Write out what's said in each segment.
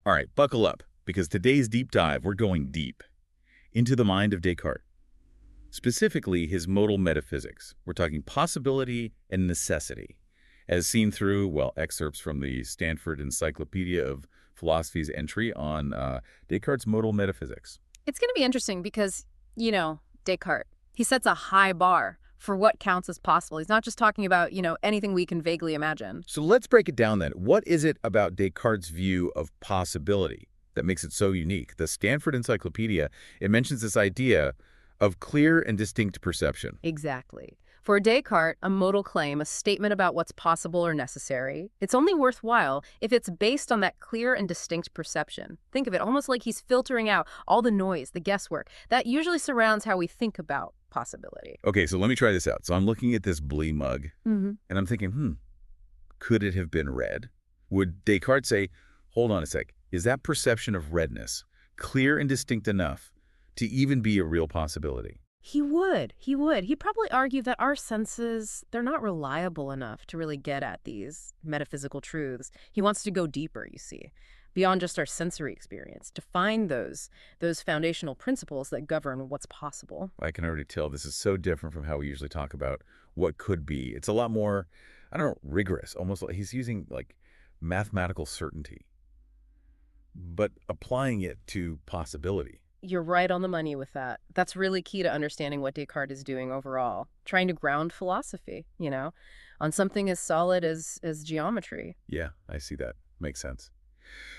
All right, buckle up, because today's deep dive, we're going deep into the mind of Descartes, specifically his modal metaphysics. We're talking possibility and necessity, as seen through, well, excerpts from the Stanford Encyclopedia of Philosophy's entry on Descartes' modal metaphysics. It's going to be interesting because, Descartes, he sets a high bar for what counts as possible. He's not just talking about, anything we can vaguely imagine. So let's break it down then. What is it about Descartes' view of possibility that makes it so unique? The Stanford Encyclopedia, it mentions this idea of clear and distinct perception. Exactly. For Descartes, a modal claim, a statement about what's possible or necessary, it's only worthwhile if it's based on that clear and distinct perception. Think of it almost like he's filtering out all the noise, the guesswork, that usually surrounds how we think about possibility. Okay, so let me try this out. So I'm looking at this Blee mug, and I'm thinking, could it have been red? Would Descartes say, hold on a sec, is that perception of redness clear and distinct enough to even be a real possibility? He would. He'd probably argue that our senses, they're not reliable enough to really get at these metaphysical truths. He wants to go deeper, you see, beyond just our sensory experience, to find those foundational principles that govern what's possible. I can already tell this is so different from how we usually talk about what could be. It's a lot more, I don't know, rigorous, almost like he's using like mathematical certainty, but applying it to possibility. You're right on the money with that. That's really key to understanding what Descartes is doing overall, trying to ground philosophy, on something as solid as geometry. Yeah, I see that. Makes sense.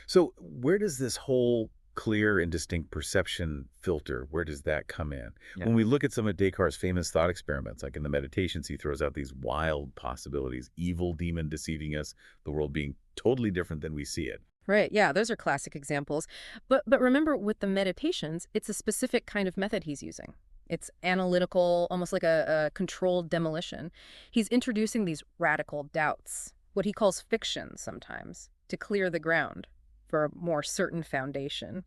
So where does this whole clear and distinct perception filter, where does that come in? Yeah. When we look at some of Descartes' famous thought experiments, like in the Meditations, he throws out these wild possibilities, evil demon deceiving us, the world being totally different than we see it. Right, yeah, those are classic examples. But remember, with the meditations, it's a specific kind of method he's using. It's analytical, almost like a controlled demolition. He's introducing these radical doubts, what he calls fictions sometimes, to clear the ground for a more certain foundation.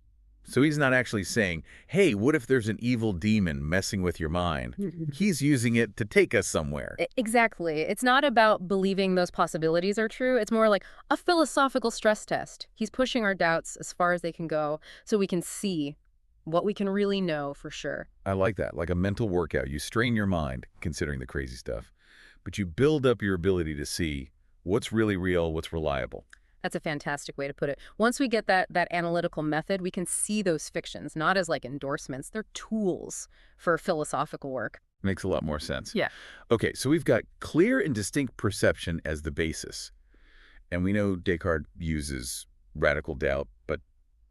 So he's not actually saying, hey, what if there's an evil demon messing with your mind? He's using it to take us somewhere. Exactly. It's not about believing those possibilities are true. It's more like a philosophical stress test. He's pushing our doubts as far as they can go so we can see what we can really know for sure. I like that, like a mental workout. You strain your mind, considering the crazy stuff, but you build up your ability to see what's really real, what's reliable. That's a fantastic way to put it. Once we get that analytical method, we can see those fictions, not as like endorsements. They're tools for philosophical work. Makes a lot more sense. Yeah. Okay, so we've got clear and distinct perception as the basis. And we know Descartes uses radical doubt, but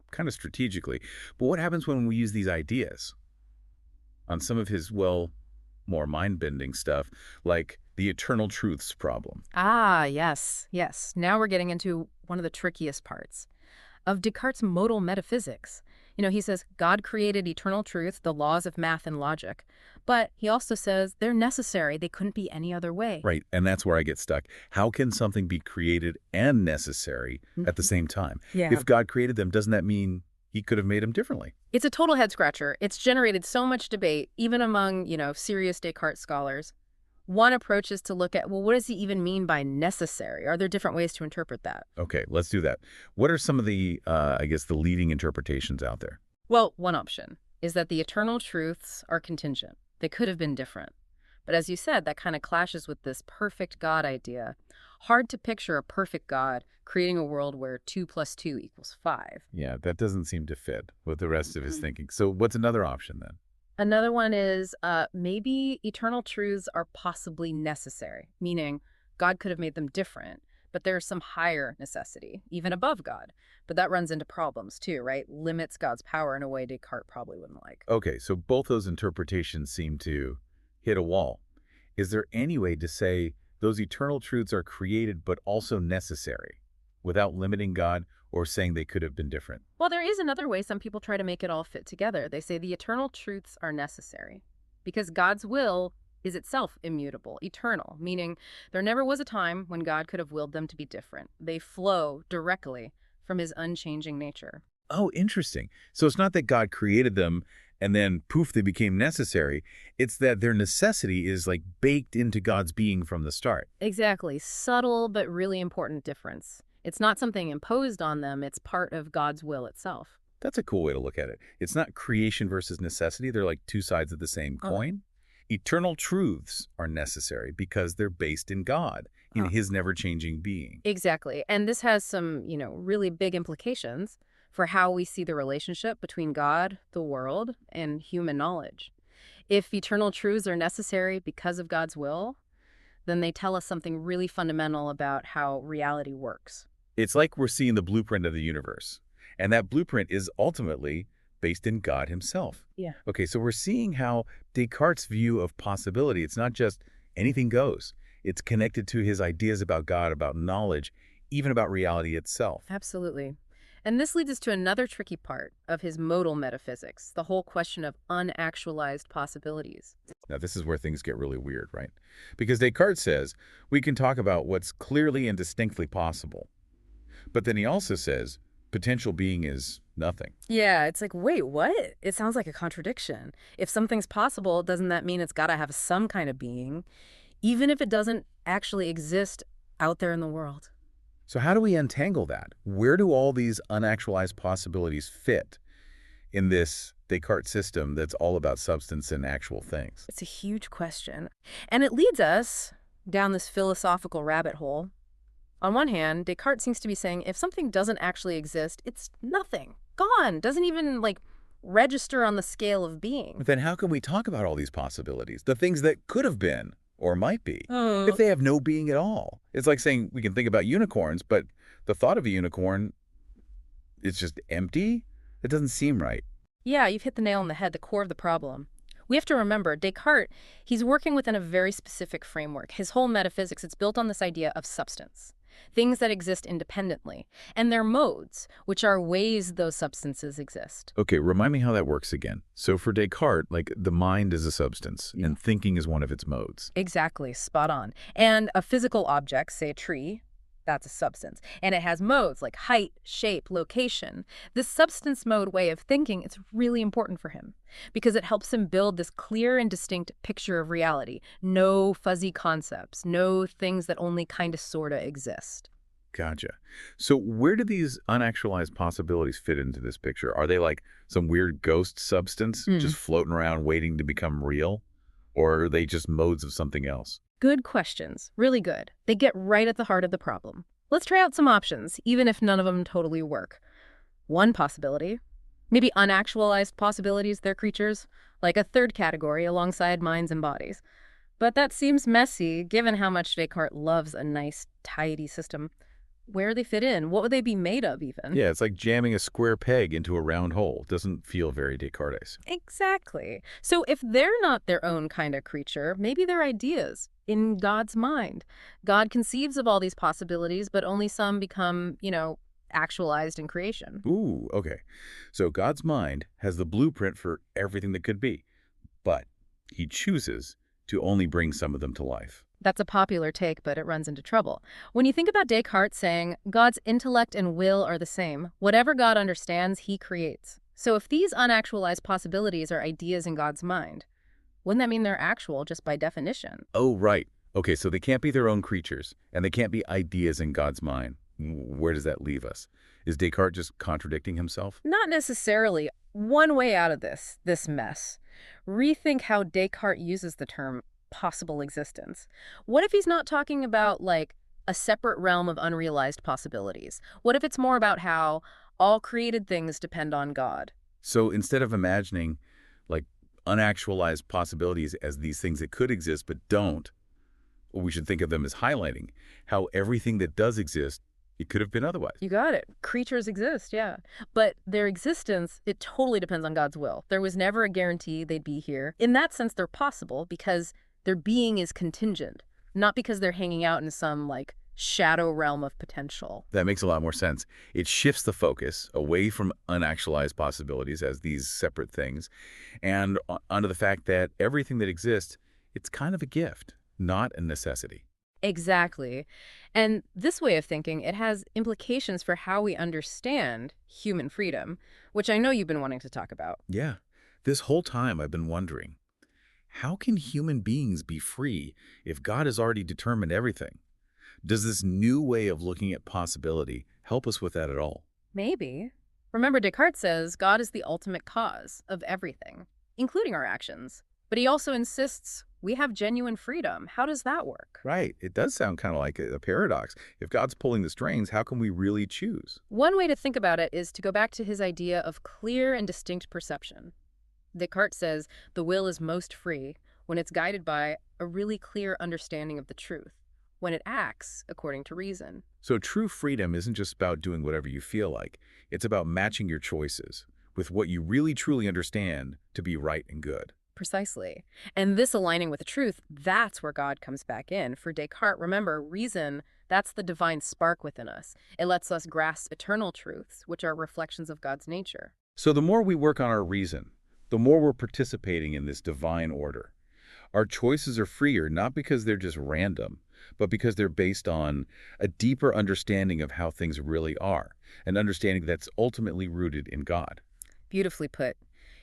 kind of strategically. But what happens when we use these ideas on some of his, well, more mind-bending stuff, like the eternal truths problem? Ah, yes. Now we're getting into one of the trickiest parts of Descartes' modal metaphysics. He says God created eternal truth, the laws of math and logic, but he also says they're necessary. They couldn't be any other way. Right, and that's where I get stuck. How can something be created and necessary at the same time? Yeah. If God created them, doesn't that mean he could have made them differently? It's a total head-scratcher. It's generated so much debate, even among, serious Descartes scholars. One approach is to look at, well, what does he even mean by necessary? Are there different ways to interpret that? Okay, let's do that. What are some of the, the leading interpretations out there? Well, one option is that the eternal truths are contingent. They could have been different. But as you said, that kind of clashes with this perfect God idea. Hard to picture a perfect God creating a world where 2 + 2 = 5. Yeah, that doesn't seem to fit with the rest of his thinking. So what's another option then? Another one is maybe eternal truths are possibly necessary, meaning God could have made them different, but there's some higher necessity, even above God. But that runs into problems too, right? Limits God's power in a way Descartes probably wouldn't like. Okay, so both those interpretations seem to hit a wall. Is there any way to say those eternal truths are created but also necessary without limiting God or saying they could have been different? Well, there is another way some people try to make it all fit together. They say the eternal truths are necessary because God's will is itself immutable, eternal, meaning there never was a time when God could have willed them to be different. They flow directly from his unchanging nature. Oh, interesting. So it's not that God created them and then poof, they became necessary. It's that their necessity is like baked into God's being from the start. Exactly. Subtle but really important difference. It's not something imposed on them, it's part of God's will itself. That's a cool way to look at it. It's not creation versus necessity. They're like two sides of the same Uh, coin. Eternal truths are necessary because they're based in God, in uh, his never-changing being. exactly. And this has some, really big implications for how we see the relationship between God, the world, and human knowledge. If eternal truths are necessary because of God's will, then they tell us something really fundamental about how reality works. It's like we're seeing the blueprint of the universe, and that blueprint is ultimately based in God himself. Yeah. Okay, so we're seeing how Descartes' view of possibility, it's not just anything goes. It's connected to his ideas about God, about knowledge, even about reality itself. Absolutely. And this leads us to another tricky part of his modal metaphysics, the whole question of unactualized possibilities. Now, this is where things get really weird, right? Because Descartes says we can talk about what's clearly and distinctly possible. But then he also says potential being is nothing. Yeah, it's like, wait, what? It sounds like a contradiction. If something's possible, doesn't that mean it's got to have some kind of being, even if it doesn't actually exist out there in the world? So how do we untangle that? Where do all these unactualized possibilities fit in this Descartes system that's all about substance and actual things? It's a huge question. And it leads us down this philosophical rabbit hole. On one hand, Descartes seems to be saying if something doesn't actually exist, it's nothing, gone, doesn't even, register on the scale of being. But then how can we talk about all these possibilities, the things that could have been or might be, Oh. if they have no being at all? It's like saying we can think about unicorns, but the thought of a unicorn is just empty? It doesn't seem right. Yeah, you've hit the nail on the head, the core of the problem. We have to remember, Descartes, he's working within a very specific framework. His whole metaphysics, it's built on this idea of substance, things that exist independently, and their modes, which are ways those substances exist. Okay, remind me how that works again. So for Descartes, the mind is a substance, Yeah. and thinking is one of its modes. Exactly, spot on. And a physical object, say a tree, that's a substance. And it has modes like height, shape, location. This substance mode way of thinking, it's really important for him because it helps him build this clear and distinct picture of reality. No fuzzy concepts, no things that only kind of sorta exist. Gotcha. So where do these unactualized possibilities fit into this picture? Are they like some weird ghost substance just floating around waiting to become real? Or are they just modes of something else? Good questions. Really good. They get right at the heart of the problem. Let's try out some options, even if none of them totally work. One possibility, maybe unactualized possibilities, they're creatures, like a third category alongside minds and bodies. But that seems messy, given how much Descartes loves a nice, tidy system. Where they fit in, what would they be made of, even? Yeah, it's like jamming a square peg into a round hole. Doesn't feel very Descartes. Exactly. So if they're not their own kind of creature, maybe they're ideas in God's mind. God conceives of all these possibilities, but only some become, actualized in creation. Ooh, okay. So God's mind has the blueprint for everything that could be, but he chooses to only bring some of them to life. That's a popular take, but it runs into trouble. When you think about Descartes saying, God's intellect and will are the same, whatever God understands, he creates. So if these unactualized possibilities are ideas in God's mind, wouldn't that mean they're actual just by definition? Oh, right. Okay, so they can't be their own creatures, and they can't be ideas in God's mind. Where does that leave us? Is Descartes just contradicting himself? Not necessarily. One way out of this mess. Rethink how Descartes uses the term possible existence. What if he's not talking about, a separate realm of unrealized possibilities? What if it's more about how all created things depend on God? So instead of imagining, like, unactualized possibilities as these things that could exist but don't, we should think of them as highlighting how everything that does exist, it could have been otherwise. You got it. Creatures exist, yeah. But their existence, it totally depends on God's will. There was never a guarantee they'd be here. In that sense, they're possible because their being is contingent, not because they're hanging out in some, shadow realm of potential. That makes a lot more sense. It shifts the focus away from unactualized possibilities as these separate things and onto the fact that everything that exists, it's kind of a gift, not a necessity. Exactly. And this way of thinking, it has implications for how we understand human freedom, which I know you've been wanting to talk about. Yeah. This whole time I've been wondering, how can human beings be free if God has already determined everything? Does this new way of looking at possibility help us with that at all? Maybe. Remember, Descartes says God is the ultimate cause of everything, including our actions. But he also insists we have genuine freedom. How does that work? Right. It does sound kind of like a paradox. If God's pulling the strings, how can we really choose? One way to think about it is to go back to his idea of clear and distinct perception. Descartes says the will is most free when it's guided by a really clear understanding of the truth, when it acts according to reason. So true freedom isn't just about doing whatever you feel like. It's about matching your choices with what you really truly understand to be right and good. Precisely. And this aligning with the truth, that's where God comes back in. For Descartes, remember, reason, that's the divine spark within us. It lets us grasp eternal truths, which are reflections of God's nature. So the more we work on our reason, the more we're participating in this divine order. Our choices are freer not because they're just random, but because they're based on a deeper understanding of how things really are, an understanding that's ultimately rooted in God. Beautifully put.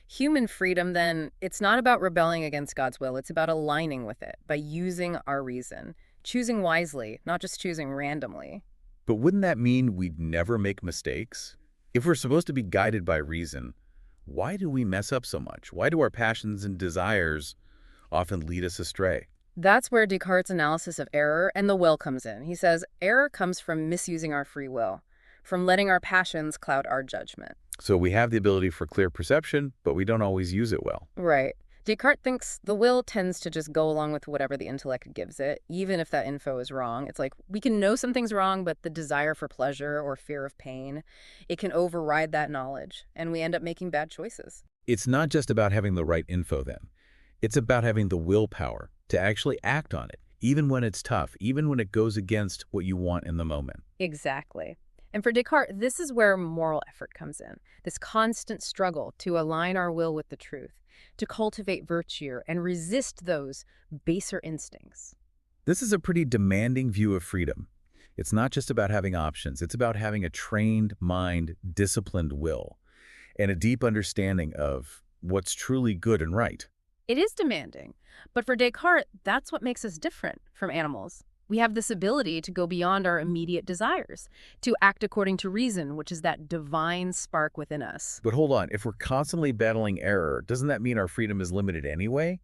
Human freedom, then, it's not about rebelling against God's will. It's about aligning with it by using our reason, choosing wisely, not just choosing randomly. But wouldn't that mean we'd never make mistakes? If we're supposed to be guided by reason, why do we mess up so much? Why do our passions and desires often lead us astray? That's where Descartes' analysis of error and the will comes in. He says error comes from misusing our free will, from letting our passions cloud our judgment. So we have the ability for clear perception, but we don't always use it well. Right. Descartes thinks the will tends to just go along with whatever the intellect gives it, even if that info is wrong. It's like we can know something's wrong, but the desire for pleasure or fear of pain, it can override that knowledge, and we end up making bad choices. It's not just about having the right info then. It's about having the willpower to actually act on it, even when it's tough, even when it goes against what you want in the moment. Exactly. And for Descartes, this is where moral effort comes in, this constant struggle to align our will with the truth, to cultivate virtue and resist those baser instincts. This is a pretty demanding view of freedom. It's not just about having options. It's about having a trained mind, disciplined will, and a deep understanding of what's truly good and right. It is demanding, but for Descartes, that's what makes us different from animals. We have this ability to go beyond our immediate desires, to act according to reason, which is that divine spark within us. But hold on, if we're constantly battling error, doesn't that mean our freedom is limited anyway?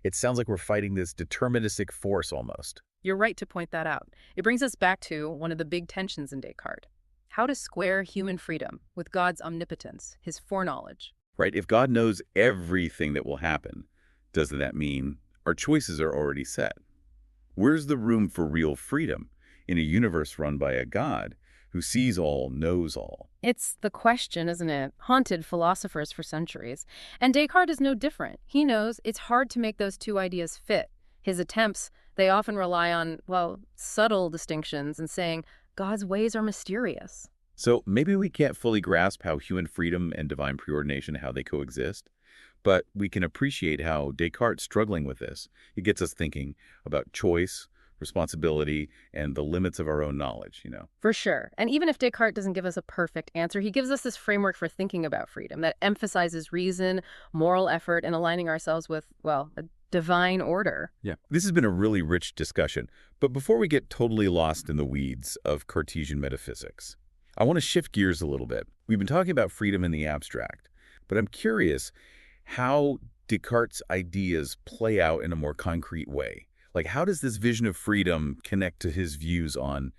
It sounds like we're fighting this deterministic force almost. You're right to point that out. It brings us back to one of the big tensions in Descartes. How to square human freedom with God's omnipotence, his foreknowledge. Right? If God knows everything that will happen, doesn't that mean our choices are already set? Where's the room for real freedom in a universe run by a God who sees all, knows all? It's the question, isn't it? Haunted philosophers for centuries. And Descartes is no different. He knows it's hard to make those two ideas fit. His attempts, they often rely on, well, subtle distinctions and saying God's ways are mysterious. So maybe we can't fully grasp how human freedom and divine preordination, how they coexist, but we can appreciate how Descartes struggling with this. It gets us thinking about choice, responsibility, and the limits of our own knowledge, For sure. And even if Descartes doesn't give us a perfect answer, he gives us this framework for thinking about freedom that emphasizes reason, moral effort, and aligning ourselves with, well, a divine order. Yeah. This has been a really rich discussion, but before we get totally lost in the weeds of Cartesian metaphysics, I want to shift gears a little bit. We've been talking about freedom in the abstract, but I'm curious how Descartes' ideas play out in a more concrete way. Like, how does this vision of freedom connect to his views on,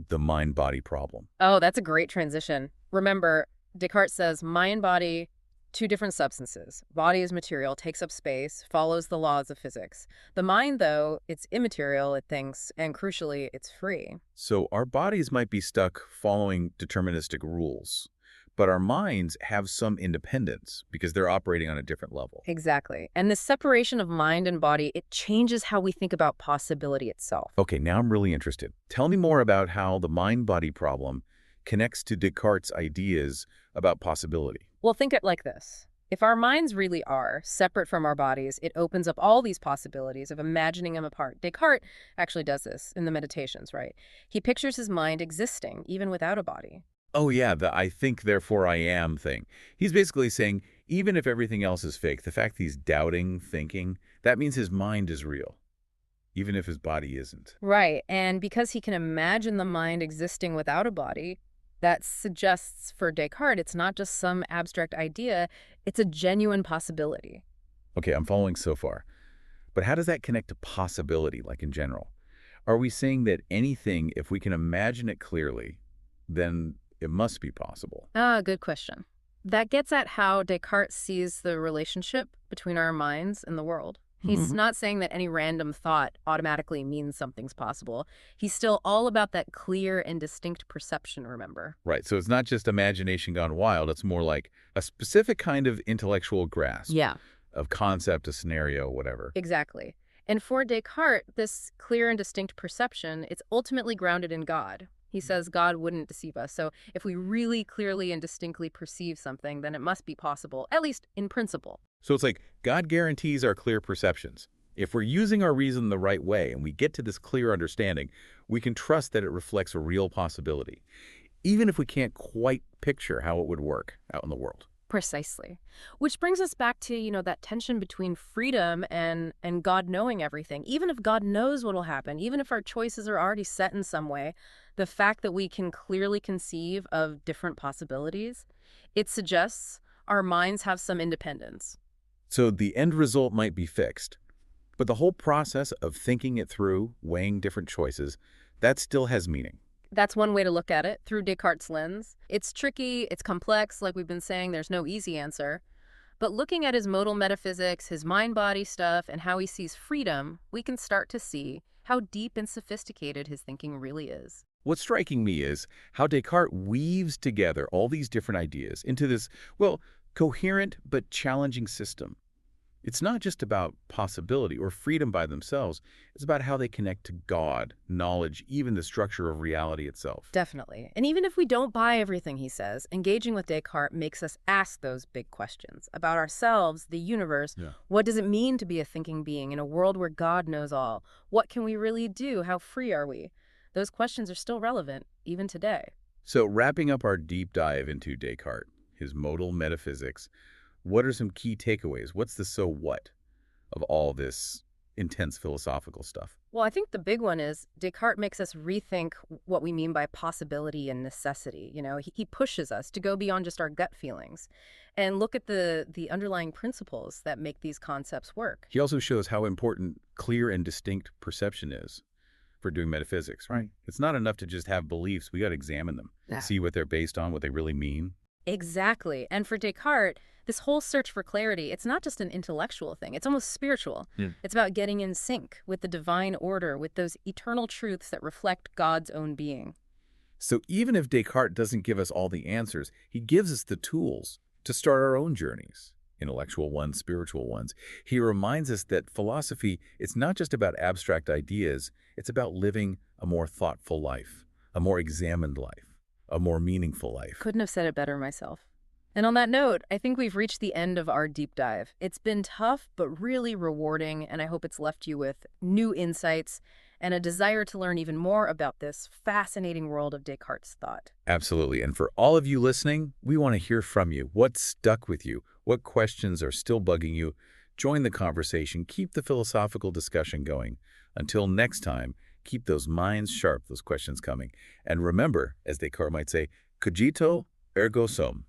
the mind-body problem? Oh, that's a great transition. Remember, Descartes says mind, body, two different substances. Body is material, takes up space, follows the laws of physics. The mind, though, it's immaterial, it thinks, and crucially, it's free. So our bodies might be stuck following deterministic rules, but our minds have some independence because they're operating on a different level. Exactly. And this separation of mind and body, it changes how we think about possibility itself. Okay, now I'm really interested. Tell me more about how the mind-body problem connects to Descartes' ideas about possibility. Well, think it like this. If our minds really are separate from our bodies, it opens up all these possibilities of imagining them apart. Descartes actually does this in the Meditations, right? He pictures his mind existing even without a body. Oh yeah, the I think, therefore I am thing. He's basically saying, even if everything else is fake, the fact he's doubting, thinking, that means his mind is real. even if his body isn't. Right, and because he can imagine the mind existing without a body, that suggests for Descartes it's not just some abstract idea, it's a genuine possibility. Okay, I'm following so far. But how does that connect to possibility, like in general? Are we saying that anything, if we can imagine it clearly, then it must be possible? Ah, good question. That gets at how Descartes sees the relationship between our minds and the world. He's not saying that any random thought automatically means something's possible. He's still all about that clear and distinct perception, remember? Right, so it's not just imagination gone wild, it's more like a specific kind of intellectual grasp Yeah. of concept, a scenario, whatever. Exactly. And for Descartes, this clear and distinct perception, it's ultimately grounded in God. He says God wouldn't deceive us. So if we really clearly and distinctly perceive something, then it must be possible, at least in principle. So it's like God guarantees our clear perceptions. If we're using our reason the right way and we get to this clear understanding, we can trust that it reflects a real possibility, even if we can't quite picture how it would work out in the world. Precisely. Which brings us back to, that tension between freedom and God knowing everything. Even if God knows what will happen, even if our choices are already set in some way, the fact that we can clearly conceive of different possibilities, it suggests our minds have some independence. So the end result might be fixed, but the whole process of thinking it through, weighing different choices, that still has meaning. That's one way to look at it, through Descartes' lens. It's tricky, it's complex, like we've been saying, there's no easy answer. But looking at his modal metaphysics, his mind-body stuff, and how he sees freedom, we can start to see how deep and sophisticated his thinking really is. What's striking me is how Descartes weaves together all these different ideas into this, well, coherent but challenging system. It's not just about possibility or freedom by themselves. It's about how they connect to God, knowledge, even the structure of reality itself. Definitely. And even if we don't buy everything he says, engaging with Descartes makes us ask those big questions about ourselves, the universe. Yeah. What does it mean to be a thinking being in a world where God knows all? What can we really do? How free are we? Those questions are still relevant, even today. So wrapping up our deep dive into Descartes, his modal metaphysics, what are some key takeaways? What's the so what of all this intense philosophical stuff? Well, I think the big one is Descartes makes us rethink what we mean by possibility and necessity. He pushes us to go beyond just our gut feelings and look at the underlying principles that make these concepts work. He also shows how important clear and distinct perception is for doing metaphysics, right? It's not enough to just have beliefs. We got to examine them, see what they're based on, what they really mean. Exactly. And for Descartes, this whole search for clarity, it's not just an intellectual thing. It's almost spiritual. Yeah. It's about getting in sync with the divine order, with those eternal truths that reflect God's own being. So even if Descartes doesn't give us all the answers, he gives us the tools to start our own journeys, intellectual ones, spiritual ones. He reminds us that philosophy is not just about abstract ideas, it's about living a more thoughtful life, a more examined life, a more meaningful life. Couldn't have said it better myself. And on that note, I think we've reached the end of our deep dive. It's been tough, but really rewarding, and I hope it's left you with new insights and a desire to learn even more about this fascinating world of Descartes' thought. Absolutely. And for all of you listening, we want to hear from you. What stuck with you? What questions are still bugging you? Join the conversation. Keep the philosophical discussion going. Until next time, keep those minds sharp, those questions coming. And remember, as Descartes might say, cogito ergo sum.